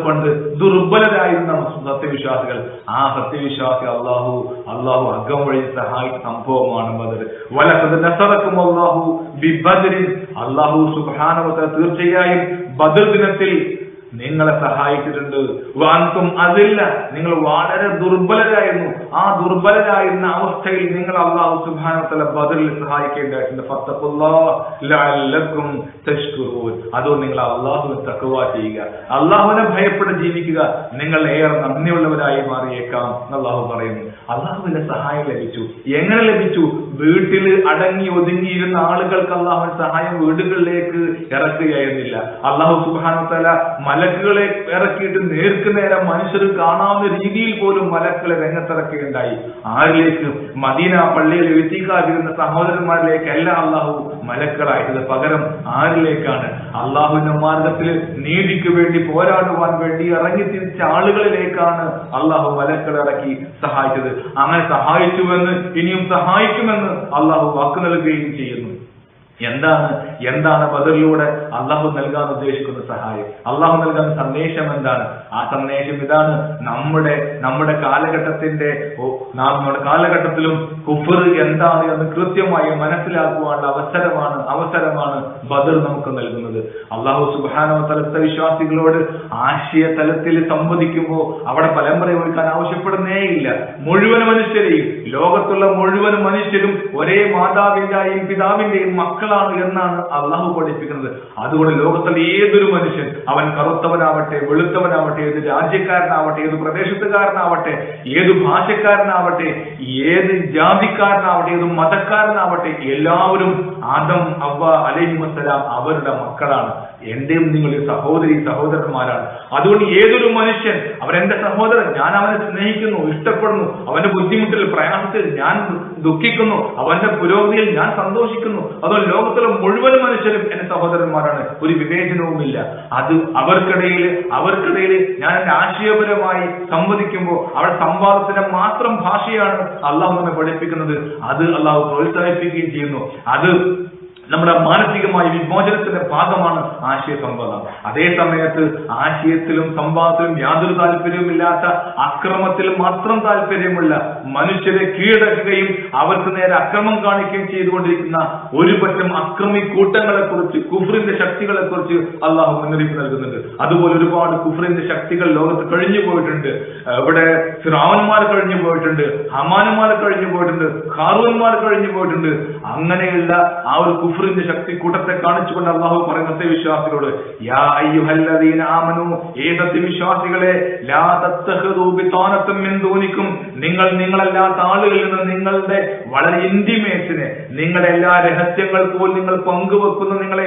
കൊണ്ട് ദുർബലരായിരുന്ന സത്യവിശ്വാസികൾ, ആ സത്യവിശ്വാസി അള്ളാഹു അകം വഴി സഹായിച്ച സംഭവമാണ് ബദർ. വലഖദ് നസറക്കും അല്ലാഹു ബിബദരിൻ. അല്ലാഹു സുബ്ഹാനഹു വ തആല തീർച്ചയായും ബദർ ദിനത്തിൽ നിങ്ങളെ സഹായിച്ചിട്ടുണ്ട്. വാൻതും അതില്ല, നിങ്ങൾ വളരെ ദുർബലരായിരുന്നു. ആ ദുർബലരായിരുന്ന അവസ്ഥയിൽ നിങ്ങൾ അല്ലാഹു സുബ്ഹാനഹു വ തആല ബദറിൽ സഹായിക്കേണ്ടതായിട്ടുണ്ട്. ഫത്തഖുല്ലാഹ ലഅല്ലക്കും തഷ്കുറൂൻ. അതുകൊണ്ട് നിങ്ങൾ അള്ളാഹുവിനെ തഖ്വ ചെയ്യുക, അള്ളാഹുവിനെ ഭയപ്പെട്ട് ജീവിക്കുക, നിങ്ങൾ ഏറെ നന്ദിയുള്ളവരായി മാറിയേക്കാം അള്ളാഹു പറയുന്നു. അള്ളാഹുവിന്റെ സഹായം ലഭിച്ചു. എങ്ങനെ ലഭിച്ചു? വീട്ടിൽ അടങ്ങി ഒതുങ്ങിയിരുന്ന ആളുകൾക്ക് അള്ളാഹുവിന്റെ സഹായം വീടുകളിലേക്ക് ഇറക്കുകയായിരുന്നില്ല. അള്ളാഹു സുബ്ഹാനഹു വ തആല മലക്കുകളെ ഇറക്കിയിട്ട് നേർക്ക് നേരെ മനുഷ്യർ കാണാവുന്ന രീതിയിൽ പോലും മലക്കുകളെ രംഗത്തിറക്കുകയുണ്ടായി. ആരിലേക്ക്? മദീന പള്ളിയിൽ എഴുത്തിക്കാതിരുന്ന സഹോദരന്മാരിലേക്ക് അല്ല അള്ളാഹു മലക്കുകളായത്. പകരം ആരിലേക്കാണ്? അള്ളാഹുവിന്റെ മാർഗത്തിൽ നീതിക്ക് വേണ്ടി പോരാടുവാൻ വേണ്ടി ഇറങ്ങി തിരിച്ച ആളുകളിലേക്കാണ് അള്ളാഹു മലക്കുകളെ ഇറക്കി സഹായിച്ചത്. അങ്ങനെ സഹായിച്ചുവെന്ന് ഇനിയും സഹായിക്കുമെന്ന് അള്ളാഹു വാക്ക് നൽകുകയും ചെയ്യുന്നു. എന്താണ് ബദറിലൂടെ അള്ളാഹു നൽകാൻ ഉദ്ദേശിക്കുന്ന സഹായം? അള്ളാഹു നൽകുന്ന സന്ദേശം എന്താണ്? ആ സന്ദേശം ഇതാണ്: നമ്മുടെ കാലഘട്ടത്തിലും കുഫർ എന്താണ് എന്ന് കൃത്യമായി മനസ്സിലാക്കുവാനുള്ള അവസരമാണ് ബദർ നമുക്ക് നൽകുന്നത്. അള്ളാഹു സുബ്ഹാനഹു വ തആല വിശ്വാസികളോട് ആശയ തലത്തിൽ സംവദിക്കുമ്പോൾ അവിടെ ഫലം പ്രയോഗിക്കാൻ ആവശ്യപ്പെടുന്നേയില്ല. മുഴുവൻ മനുഷ്യരെയും, ലോകത്തുള്ള മുഴുവൻ മനുഷ്യരും ഒരേ മാതാവിന്റെയും പിതാവിന്റെയും മക്കളാണ് എന്നാണ് അള്ളാഹു പഠിപ്പിക്കുന്നത്. അതുകൊണ്ട് ലോകത്തിലെ ഏതൊരു മനുഷ്യൻ, അവൻ കറുത്തവനാവട്ടെ, വെളുത്തവനാവട്ടെ, ഏത് രാജ്യക്കാരനാവട്ടെ, ഏത് പ്രദേശത്തുകാരനാവട്ടെ, ഏത് ഭാഷക്കാരനാവട്ടെ, ഏത് ജാതിക്കാരനാവട്ടെ, ഏത് മതക്കാരനാവട്ടെ, എല്ലാവരും ആദം ഹവ്വ അലൈഹിമുസ്സലാം അവരുടെ മക്കളാണ്. എന്റെയും നിങ്ങളുടെ സഹോദരന്മാരാണ്. അതുകൊണ്ട് ഏതൊരു മനുഷ്യൻ അവരെന്റെ സഹോദരൻ, ഞാൻ അവനെ സ്നേഹിക്കുന്നു, ഇഷ്ടപ്പെടുന്നു, അവന്റെ ബുദ്ധിമുട്ടിൽ പ്രയാസത്തിൽ ഞാൻ ദുഃഖിക്കുന്നു, അവന്റെ പുരോഗതിയിൽ ഞാൻ സന്തോഷിക്കുന്നു. അതുകൊണ്ട് ലോകത്തിലെ മുഴുവൻ മനുഷ്യരും എന്റെ സഹോദരന്മാരാണ്, ഒരു വിവേചനവുമില്ല. അത് അവർക്കിടയിൽ ഞാൻ എന്റെ ആശയപരമായി സംവദിക്കുമ്പോൾ അവരുടെ സംവാദത്തിന്റെ മാത്രം ഭാഷയാണ് അള്ളാഹു നമ്മെ പഠിപ്പിക്കുന്നത്. അത് അള്ളാഹു പ്രോത്സാഹിപ്പിക്കുകയും ചെയ്യുന്നു. അത് നമ്മുടെ മാനസികമായ വിമോചനത്തിന്റെ ഭാഗമാണ് ആശയ സംവാദം. അതേ സമയത്ത് ആശയത്തിലും സംവാദത്തിലും യാതൊരു താല്പര്യവുമില്ലാത്ത, അക്രമത്തിൽ മാത്രം താല്പര്യമുള്ള, മനുഷ്യരെ കീഴടക്കുകയും അവർക്ക് നേരെ അക്രമം കാണിക്കുകയും ചെയ്തുകൊണ്ടിരിക്കുന്ന ഒരു പറ്റം അക്രമി കൂട്ടങ്ങളെ കുറിച്ച്, കുഫ്രിന്റെ ശക്തികളെ കുറിച്ച് അള്ളാഹു മുന്നറിയിപ്പ് നൽകുന്നുണ്ട്. അതുപോലെ ഒരുപാട് കുഫ്രിന്റെ ശക്തികൾ ലോകത്ത് കഴിഞ്ഞു പോയിട്ടുണ്ട്. ഇവിടെ ഫിറഔൻമാർ കഴിഞ്ഞു പോയിട്ടുണ്ട്, ഹമാനുമാർ കഴിഞ്ഞു പോയിട്ടുണ്ട്, ഖാറൂൻമാർ കഴിഞ്ഞു പോയിട്ടുണ്ട്. അങ്ങനെയുള്ള ആ ഒരു കുഫ്രിന്റെ ശക്തി കൂട്ടത്തെ കാണിച്ചുകൊണ്ട് അള്ളാഹു പറയുന്ന സത്യവിശ്വാസികളോട്, യാ അയ്യുഹല്ലദീന ആമനൂ, ഏ സത്യവിശ്വാസികളെ, ലാ തത്തഖിദൂ ബിതാനത്തൻ മിൻ ദൂനിക്കും, നിങ്ങളല്ലാത്ത ആളുകളിൽ നിന്ന് നിങ്ങളുടെ വളരെ ഇന്റിമേറ്റ്സിനെ, നിങ്ങളുടെ എല്ലാ രഹസ്യങ്ങൾ പോലും നിങ്ങൾ പങ്കുവെക്കുന്ന നിങ്ങളെ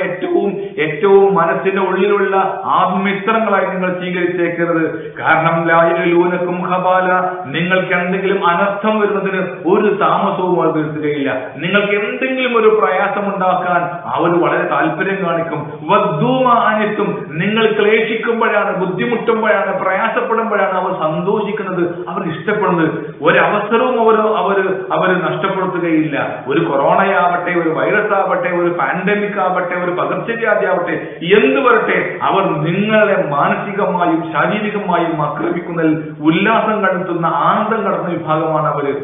ഏറ്റവും മനസ്സിന്റെ ഉള്ളിലുള്ള ആത്മമിത്രങ്ങളായി നിങ്ങൾ സ്വീകരിച്ചേക്കരുത്. കാരണം ലാ യലൂനക്കും ഖബാല, നിങ്ങൾക്ക് എന്തെങ്കിലും അനർത്ഥം വരുന്നതിന് ഒരു താമസവും അവർ വരുത്തുകയില്ല. നിങ്ങൾക്ക് എന്തെങ്കിലും ഒരു പ്രയാസം ഉണ്ടാക്കാൻ അവർ വളരെ താല്പര്യം കാണിക്കും. വദ്ദൂമാനിത്തും, നിങ്ങൾ ക്ലേശിക്കുമ്പോഴാണ്, ബുദ്ധിമുട്ടുമ്പോഴാണ്, പ്രയാസപ്പെടുമ്പോഴാണ് അവർ സന്തോഷിക്കുന്നത്, അവർ ഇഷ്ടപ്പെടുന്നത്. ഒരവസരവും അവർ നഷ്ടപ്പെടുത്തുകയില്ല. ഒരു കൊറോണയാവട്ടെ, ഒരു വൈറസ് ആവട്ടെ, ഒരു പാൻഡമിക് ആവട്ടെ, ഒരു പകർച്ചവ്യാധി ആവട്ടെ, എന്ത് വരട്ടെ, അവർ നിങ്ങളെ മാനസികമായും ശാരീരികമായും ആക്രമിക്കുന്നതിൽ ഉല്ലാസം കണ്ടെത്തുന്ന, ആനന്ദം കണ്ടെത്തുന്ന വിഭാഗമാണ് അവര്.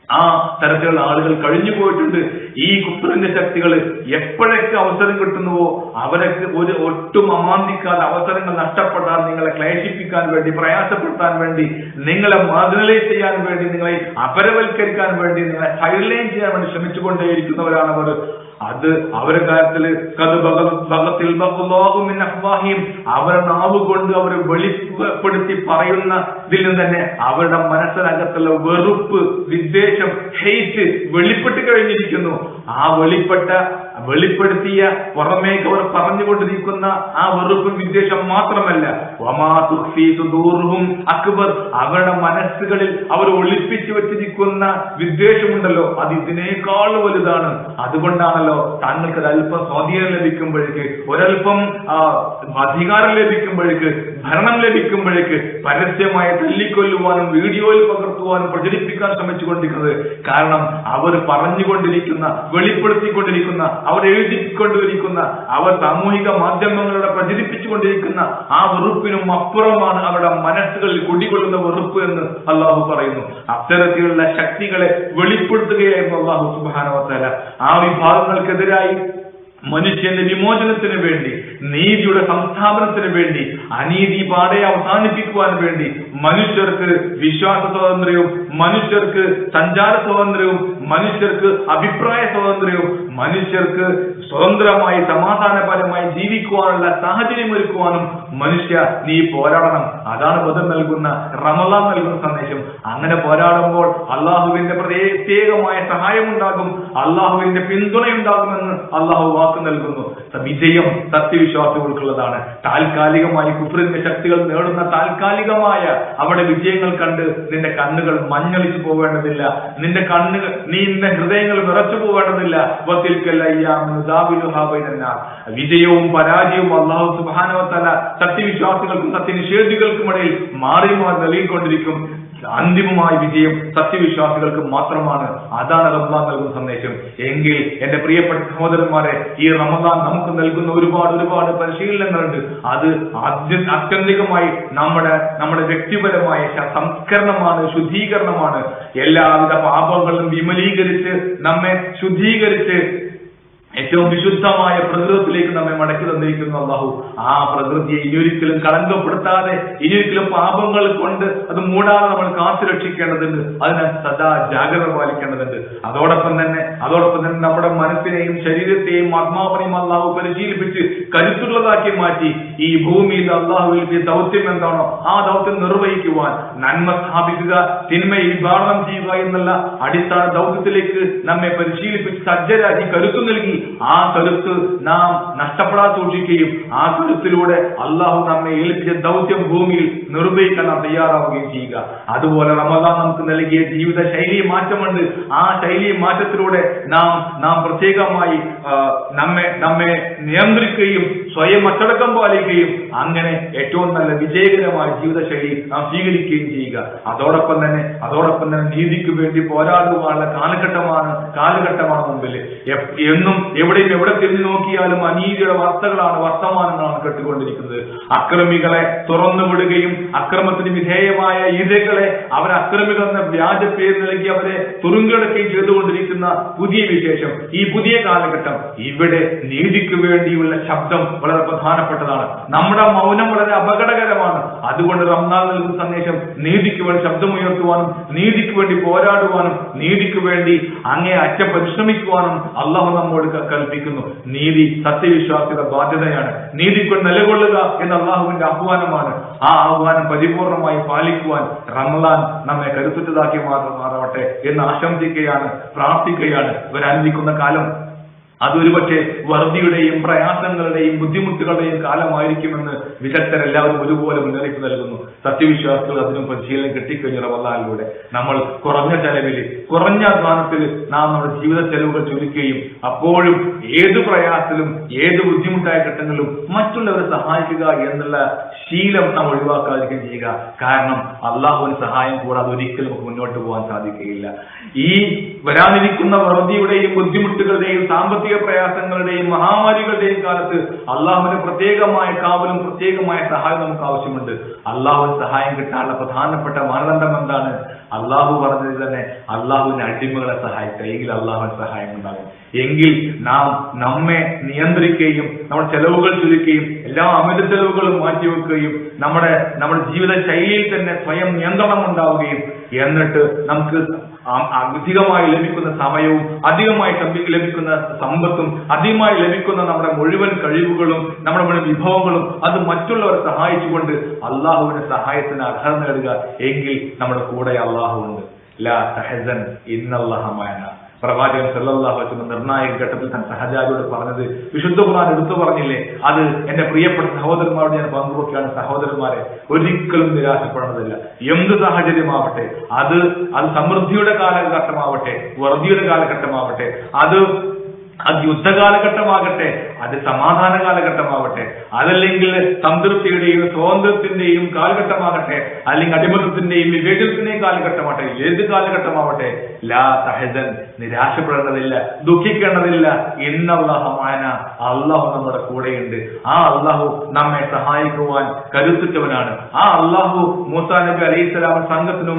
ആ തരത്തിലുള്ള ആളുകൾ കഴിഞ്ഞു പോയിട്ടുണ്ട്. ഈ കുഫ്രിന്റെ ശക്തികൾ എപ്പോഴൊക്കെ അവസരം കിട്ടുന്നുവോ അവരൊക്കെ ഒട്ടും അമാന്തിക്കാതെ, അവസരങ്ങൾ നഷ്ടപ്പെടാൻ നിങ്ങളെ ക്ലേശിപ്പിക്കാൻ വേണ്ടി, പ്രയാസപ്പെടുത്താൻ വേണ്ടി, നിങ്ങളെ മാർജിനലൈസ് ചെയ്യാൻ വേണ്ടി, നിങ്ങളെ അപരവൽക്കരിക്കാൻ വേണ്ടി, നിങ്ങളെ സൈലൈൻ ചെയ്യാൻ വേണ്ടി ശ്രമിച്ചുകൊണ്ടേയിരിക്കുന്നവരാണ് അവർ. അത് അവരുടെ കാര്യത്തിൽ അവരുടെ നാവ് കൊണ്ട് അവർ വെളിപ്പെടുത്തി പറയുന്ന ഇതിൽ നിന്ന് തന്നെ അവരുടെ മനസ്സിനകത്തുള്ള വെറുപ്പ്, വിദ്വേഷം, ഹെയ്റ്റ് വെളിപ്പെട്ട് കഴിഞ്ഞിരിക്കുന്നു. ആ വെളിപ്പെടുത്തിയ പുറമേക്ക് അവർ പറഞ്ഞുകൊണ്ടിരിക്കുന്ന ആ വെറുപ്പും വിദ്വേഷം മാത്രമല്ല, അക്ബർ, അവരുടെ മനസ്സുകളിൽ അവർ ഒളിപ്പിച്ചു വെച്ചിരിക്കുന്ന വിദ്വേഷമുണ്ടല്ലോ, അത് ഇതിനേക്കാൾ വലുതാണ്. അതുകൊണ്ടാണല്ലോ താങ്കൾക്ക് ഒരല്പം സ്വാധീനം ലഭിക്കുമ്പോഴേക്ക്, ഒരല്പം അധികാരം ലഭിക്കുമ്പോഴേക്ക്, ഭരണം ലഭിക്കുമ്പോഴേക്ക് പരസ്യമായി തല്ലിക്കൊല്ലുവാനും വീഡിയോയിൽ പകർത്തുവാനും പ്രചരിപ്പിക്കാൻ ശ്രമിച്ചുകൊണ്ടിരിക്കുന്നത്. കാരണം അവർ പറഞ്ഞുകൊണ്ടിരിക്കുന്ന, വെളിപ്പെടുത്തിക്കൊണ്ടിരിക്കുന്ന, അവർ എഴുതിക്കൊണ്ടിരിക്കുന്ന, അവർ സാമൂഹിക മാധ്യമങ്ങളിലൂടെ പ്രചരിപ്പിച്ചുകൊണ്ടിരിക്കുന്ന ആ വെറുപ്പിനും അപ്പുറമാണ് അവരുടെ മനസ്സുകളിൽ കുടികൊള്ളുന്ന വെറുപ്പ് എന്ന് അള്ളാഹു പറയുന്നു. അത്തരത്തിലുള്ള ശക്തികളെ വെളിപ്പെടുത്തുകയായിരുന്നു അള്ളാഹു സുബ്ഹാനഹു വ തആല. ആ വിഭാഗങ്ങൾക്കെതിരായി മനുഷ്യന്റെ വിമോചനത്തിന് വേണ്ടി, നീതിയുടെ സംസ്ഥാപനത്തിന് വേണ്ടി, അനീതി പാടെ അവസാനിപ്പിക്കുവാൻ വേണ്ടി മനുഷ്യർക്ക് വിശ്വാസ സ്വാതന്ത്ര്യവും, മനുഷ്യർക്ക് സഞ്ചാര സ്വാതന്ത്ര്യവും, മനുഷ്യർക്ക് അഭിപ്രായ സ്വാതന്ത്ര്യവും, മനുഷ്യർക്ക് സ്വതന്ത്രമായി സമാധാനപരമായി ജീവിക്കുവാനുള്ള സാഹചര്യം ഒരുക്കുവാനും മനുഷ്യ നീ പോരാടണം. അതാണ് ബദർ നൽകുന്ന, റമളാൻ നൽകുന്ന സന്ദേശം. അങ്ങനെ പോരാടുമ്പോൾ അള്ളാഹുവിന്റെ പ്രത്യേകമായ സഹായം ഉണ്ടാകും, അള്ളാഹുവിന്റെ പിന്തുണയുണ്ടാകുമെന്ന് അള്ളാഹു വാക്ക് നൽകുന്നു. വിജയം സത്യവിശ്വാസികൾക്കുള്ളതാണ്. താൽക്കാലികമായി കുഫ്രിന്റെ ശക്തികൾ നേടുന്ന താൽക്കാലികമായ അവിടെ വിജയങ്ങൾ കണ്ട് നിന്റെ കണ്ണുകൾ മഞ്ഞളിച്ചു പോവേണ്ടതില്ല, നിന്റെ ഹൃദയങ്ങൾ വിറച്ചു പോവേണ്ടതില്ല. വിജയവും പരാജയവും അല്ലാഹു സുബ്ഹാനഹു വ തആല സത്യവിശ്വാസികൾക്കും സത്യനിഷേധികൾക്കുമിടയിൽ മാറി മാറി നൽകിക്കൊണ്ടിരിക്കും. അന്തിമമായ വിജയം സത്യവിശ്വാസികൾക്ക് മാത്രമാണ്. അതാണ് റമദാൻ നൽകുന്ന സന്ദേശം. എങ്കിൽ എന്റെ പ്രിയപ്പെട്ട സഹോദരന്മാരെ, ഈ റമദാൻ നമുക്ക് നൽകുന്ന ഒരുപാട് പരിശീലനങ്ങളുണ്ട്. അത് ആത്യന്തികമായി നമ്മുടെ വ്യക്തിപരമായ സംസ്കരണമാണ്, ശുദ്ധീകരണമാണ്. എല്ലാവിധ പാപങ്ങളും വിമലീകരിച്ച് നമ്മെ ശുദ്ധീകരിച്ച് ഏറ്റവും വിശുദ്ധമായ പ്രകൃതത്തിലേക്ക് നമ്മെ മടക്കി തന്നിരിക്കുന്നു അല്ലാഹു. ആ പ്രകൃതിയെ ഇനിയൊരിക്കലും കളങ്കപ്പെടുത്താതെ, ഇനിയൊരിക്കലും പാപങ്ങൾ കൊണ്ട് അത് മൂടാതെ നമ്മൾ കാത്തു രക്ഷിക്കേണ്ടതുണ്ട്. അതിനെ സദാ ജാഗ്രത പാലിക്കേണ്ടതുണ്ട്. അതോടൊപ്പം തന്നെ നമ്മുടെ മനസ്സിനെയും ശരീരത്തെയും ആത്മാവിനെയും അല്ലാഹു പരിശീലിപ്പിച്ച് കരുത്തുള്ളതാക്കി മാറ്റി ഈ ഭൂമിയിൽ അല്ലാഹുവിന്റെ ദൗത്യം എന്താണോ ആ ദൗത്യം നിർവഹിക്കുവാൻ, നന്മ സ്ഥാപിക്കുക, തിന്മയെ വിഭാവനം ചെയ്യുക എന്നുള്ള അടിസ്ഥാന ദൗത്യത്തിലേക്ക് നമ്മെ പരിശീലിപ്പിച്ച് സജ്ജരാക്കി കരുത്തു നൽകി ആ കരുത്ത് നാം നഷ്ടപ്പെടാതെ സൂക്ഷിക്കുകയും ആ കരുത്തിലൂടെ അള്ളാഹു നമ്മെ ഏൽപ്പിച്ച ദൗത്യം ഭൂമിയിൽ നിർവഹിക്കാൻ നാം തയ്യാറാവുകയും ചെയ്യുക. അതുപോലെ റമദാൻ നമുക്ക് നൽകിയ ജീവിത ശൈലി മാറ്റമുണ്ട്. ആ ശൈലി മാറ്റത്തിലൂടെ നാം പ്രത്യേകമായി നമ്മെ നിയന്ത്രിക്കുകയും സ്വയം അച്ചടക്കം പാലിക്കുകയും അങ്ങനെ ഏറ്റവും നല്ല വിജയകരമായ ജീവിതശൈലി നാം സ്വീകരിക്കുകയും ചെയ്യുക. അതോടൊപ്പം തന്നെ നീതിക്ക് വേണ്ടി പോരാടുവാനുള്ള കാലഘട്ടമാണ് മുമ്പിൽ. എന്നും എവിടെ തിരിഞ്ഞു നോക്കിയാലും അനീതിയുടെ വർത്തമാനങ്ങളാണ് കേട്ടുകൊണ്ടിരിക്കുന്നത്. അക്രമികളെ തുറന്നു വിടുകയും അക്രമത്തിന് വിധേയമായ ഇരകളെ അക്രമികൾ എന്ന വ്യാജ പേര് നൽകി അവരെ തുറുങ്കിടക്കുകയും ചെയ്തുകൊണ്ടിരിക്കുന്ന പുതിയ വിശേഷം, ഈ പുതിയ കാലഘട്ടം, ഇവിടെ നീതിക്ക് വേണ്ടിയുള്ള ശബ്ദം വളരെ പ്രധാനപ്പെട്ടതാണ്. നമ്മുടെ മൗനം വളരെ അപകടകരമാണ്. അതുകൊണ്ട് റമദാൻ നൽകുന്ന സന്ദേശം നീതിക്ക് വേണ്ടി ശബ്ദമുയർത്തുവാനും നീതിക്ക് വേണ്ടി പോരാടുവാനും നീതിക്ക് വേണ്ടി അങ്ങേയറ്റം പരിശ്രമിക്കുവാനും അള്ളാഹു നമ്മോട് കൽപ്പിക്കുന്നു. നീതി സത്യവിശ്വാസിയുടെ ബാധ്യതയാണ്. നീതിക്ക് നിലകൊള്ളുക എന്ന അള്ളാഹുവിന്റെ ആഹ്വാനമാണ്. ആ ആഹ്വാനം പരിപൂർണമായി പാലിക്കുവാൻ റമദാൻ നമ്മെ കരുത്തുറ്റതാക്കി മാറട്ടെ എന്ന് ആശംസിക്കുകയാണ്, പ്രാർത്ഥിക്കുകയാണ്. വരാനിരിക്കുന്ന കാലം അതൊരുപക്ഷെ വറുതിയുടെയും പ്രയാസങ്ങളുടെയും ബുദ്ധിമുട്ടുകളുടെയും കാലമായിരിക്കുമെന്ന് വിദഗ്ധരെല്ലാവരും ഒരുപോലെ മുന്നറിയിപ്പ് നൽകുന്നു. സത്യവിശ്വാസികൾ അതിനും പരിശീലനം കിട്ടിക്കഴിഞ്ഞ റമദാനിലൂടെ നമ്മൾ കുറഞ്ഞ ചെലവിൽ, കുറഞ്ഞ അധ്വാനത്തിൽ നാം നമ്മുടെ ജീവിത ചെലവുകൾ ചുരുക്കുകയും അപ്പോഴും ഏത് പ്രയാസത്തിലും ഏത് ബുദ്ധിമുട്ടായ ഘട്ടങ്ങളിലും മറ്റുള്ളവരെ സഹായിക്കുക എന്നുള്ള ശീലം നാം ഒഴിവാക്കാതിരിക്കുകയും ചെയ്യുക. കാരണം അള്ളാഹുവിന് സഹായം കൂടാതെ ഒരിക്കലും നമുക്ക് മുന്നോട്ട് പോകാൻ സാധിക്കുകയില്ല. ഈ വരാനിരിക്കുന്ന വറുതിയുടെയും ബുദ്ധിമുട്ടുകളുടെയും സാമ്പത്തിക പ്രയാസങ്ങളുടെയും മഹാമാരികളുടെയും കാലത്ത് അള്ളാഹുവിന്റെ പ്രത്യേകമായ കാവലും പ്രത്യേകമായ സഹായം നമുക്ക് ആവശ്യമുണ്ട്. അള്ളാഹുവിന് സഹായം കിട്ടാനുള്ള പ്രധാനപ്പെട്ട മാനദണ്ഡം എന്താണ്? അള്ളാഹു പറഞ്ഞതിൽ തന്നെ അള്ളാഹുവിന്റെ അടിമകളെ സഹായിക്കുക, എങ്കിൽ അള്ളാഹുവിന്റെ സഹായം ഉണ്ടാകും. എങ്കിൽ നാം നമ്മെ നിയന്ത്രിക്കുകയും നമ്മുടെ ചെലവുകൾ ചുരുക്കുകയും എല്ലാ അമിത ചെലവുകളും മാറ്റിവെക്കുകയും നമ്മുടെ ജീവിത ശൈലിയിൽ തന്നെ സ്വയം നിയന്ത്രണം ഉണ്ടാവുകയും എന്നിട്ട് നമുക്ക് അധികമായി ലഭിക്കുന്ന സമയവും അധികമായി ലഭിക്കുന്ന സമ്പത്തും അധികമായി ലഭിക്കുന്ന നമ്മുടെ മുഴുവൻ കഴിവുകളും നമ്മുടെ മുഴുവൻ വിഭവങ്ങളും അത് മറ്റുള്ളവരെ സഹായിച്ചുകൊണ്ട് അള്ളാഹുവിന്റെ സഹായത്തിന് അർഹത നേടുക. എങ്കിൽ നമ്മുടെ കൂടെ അള്ളാഹു ഉണ്ട്. ലാ തഹസൻ ഇന്നല്ലാഹ മഅനാ. പ്രവാചകൻ സല്ലല്ലാഹു അലൈഹി വസല്ലം നിർണായക ഘട്ടത്തിൽ തൻ സഹചാരിയോട് പറഞ്ഞത് വിശുദ്ധ ഖുർആൻ എടുത്തു പറഞ്ഞില്ലേ? അത് എന്റെ പ്രിയപ്പെട്ട സഹോദരന്മാരോട് ഞാൻ പങ്കുവെക്കുകയാണ്. സഹോദരന്മാരെ, ഒരിക്കലും നിരാശപ്പെടുന്നതില്ല. എന്ത് സാഹചര്യമാവട്ടെ, അത് സമൃദ്ധിയുടെ കാലഘട്ടമാവട്ടെ, വറുതിയുടെ കാലഘട്ടമാവട്ടെ, അത് യുദ്ധകാലഘട്ടമാകട്ടെ, അത് സമാധാന കാലഘട്ടമാവട്ടെ, അതല്ലെങ്കിൽ സംതൃപ്തിയുടെയും സ്വാതന്ത്ര്യത്തിന്റെയും കാലഘട്ടമാകട്ടെ, അല്ലെങ്കിൽ അടിമത്തത്തിന്റെയും വിവേചനത്തിന്റെയും കാലഘട്ടമാവട്ടെ, ഏത് കാലഘട്ടമാവട്ടെ, ലാ തഹസൻ, നിരാശപ്പെടേണ്ടതില്ല, ദുഃഖിക്കേണ്ടതില്ല. ഇന്നല്ലാഹ മഅനാ, അള്ളാഹു നമ്മുടെ കൂടെയുണ്ട്. ആ അള്ളാഹു നമ്മെ സഹായിക്കുവാൻ കരുത്തുറ്റവനാണ്. ആ അള്ളാഹു മൂസാ നബി അലൈഹിസ്സലാം സംഘത്തിന്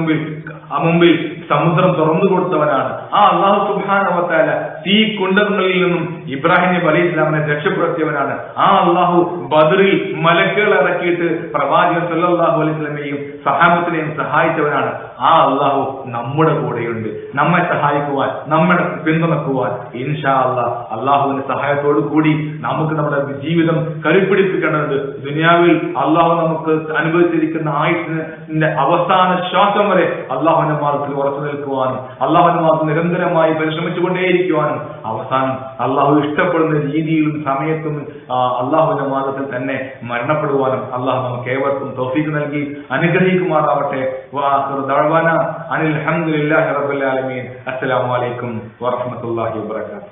മുമ്പിൽ സമുദ്രം തുറന്നു കൊടുത്തവനാണ്. ആ അള്ളാഹു സുബ്ഹാനഹു വ തആല തീ കുണ്ടങ്ങളിൽ നിന്നും ഇബ്രാഹിം നബി അലൈഹിസ്സലാമിനെ രക്ഷപ്പെടുത്തിയവനാണ്. ആ അള്ളാഹു ബദറിൽ മലക്കുകൾ ഇറക്കിയിട്ട് പ്രവാചകൻ സല്ലല്ലാഹു അലൈഹി വസല്ലമയെയും സഹാബത്തിനെയും സഹായിച്ചവനാണ്. ആ അള്ളാഹു നമ്മുടെ കൂടെയുണ്ട്. നമ്മെ സഹായിക്കുവാൻ, നമ്മെ പിന്തുണക്കുവാൻ ഇൻഷാ അല്ലാഹ് അള്ളാഹുവിന്റെ സഹായത്തോടു കൂടി നമുക്ക് നമ്മുടെ ജീവിതം കരുപ്പിടിപ്പിക്കേണ്ടത്. ദുനിയാവിൽ അള്ളാഹു നമുക്ക് അനുഭവിച്ചിരിക്കുന്ന ആയുസ്സിന്റെ അവസാന ശ്വാസം വരെ അള്ളാഹുവിന്റെ മാർഗത്തിൽ ഉറച്ചു നിൽക്കുവാനും അള്ളാഹുവിന്റെ മാർഗത്തിൽ നിരന്തരമായി പരിശ്രമിച്ചുകൊണ്ടേയിരിക്കുവാനും അവസാനം അള്ളാഹു ഇഷ്ടപ്പെടുന്ന രീതിയിലും സമയത്തും അള്ളാഹുവിന്റെ മാർഗത്തിൽ തന്നെ മരണപ്പെടുവാനും അള്ളാഹു നമുക്ക് ഏവർക്കും തൗഫീഖ് നൽകി അനുഗ്രഹിക്കുമാറാവട്ടെ. വആഖിറു ദഅ്വാനാ അനിൽ ഹംദുലില്ലാഹി റബ്ബിൽ ആലമീൻ. അസ്സലാമു അലൈക്കും വറഹ്മത്തുള്ളാഹി വബറകാതുഹു.